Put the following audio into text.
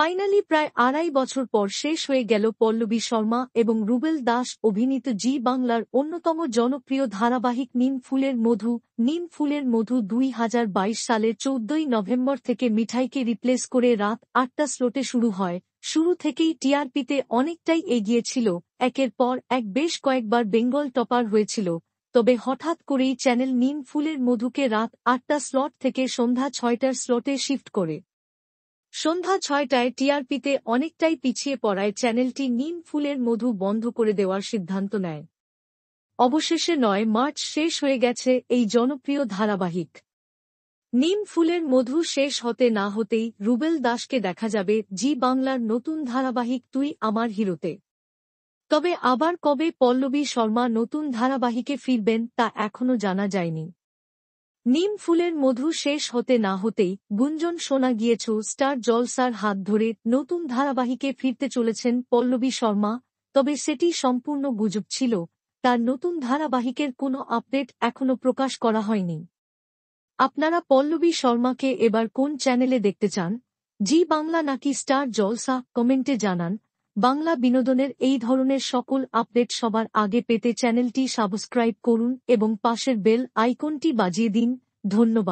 Finally প্রায় ২.৫ বছর পর শেষ হয়ে গেল পল্লবী শর্মা এবং রুবেল দাস অভিনীত জি বাংলার অন্যতম জনপ্রিয় ধারাবাহিক নিম ফুলের মধু। নিম ফুলের মধু ২০২২ সালের ১৪ই নভেম্বর থেকে মিঠাইকে রিপ্লেস করে রাত ৮টা স্লটে শুরু হয়। শুরু থেকেই টিআরপিতে অনেকটাই এগিয়ে ছিল, একের পর এক বেশ কয়েকবার বেঙ্গল টপার হয়েছিল। তবে হঠাৎ করেই চ্যানেল নিম ফুলের মধুকে রাত ৮টা স্লট থেকে সন্ধ্যা ৬টার স্লটে শিফট করে। সন্ধ্যা ৬টায় টিআরপিতে অনেকটাই পিছিয়ে পড়ায় চ্যানেলটি নিম ফুলের মধু বন্ধ করে দেওয়ার সিদ্ধান্ত নেয়। অবশেষে ৯ মার্চ শেষ হয়ে গেছে এই জনপ্রিয় ধারাবাহিক। নিম ফুলের মধু শেষ হতে না হতেই রুবেল দাসকে দেখা যাবে জি বাংলার নতুন ধারাবাহিক তুই আমার হিরোতে। তবে আবার কবে পল্লবী শর্মা নতুন ধারাবাহিকে ফিরবেন তা এখনো জানা যায়নি। নিম ফুলের মধু শেষ হতে না হতেই গুঞ্জন শোনা গিয়েছে স্টার জলসার হাত ধরে নতুন ধারাবাহিকে ফিরতে চলেছেন পল্লবী শর্মা, তবে সেটি সম্পূর্ণ গুজব ছিল। তার নতুন ধারাবাহিকের কোনো আপডেট এখনো প্রকাশ করা হয়নি। আপনারা পল্লবী শর্মাকে এবার কোন চ্যানেলে দেখতে চান, জি বাংলা নাকি স্টার জলসা? কমেন্টে জানান। বাংলা বিনোদনের এই ধরনের সকল আপডেট সবার আগে পেতে চ্যানেলটি সাবস্ক্রাইব করুন এবং পাশের বেল আইকনটি বাজিয়ে দিন। ধন্যবাদ।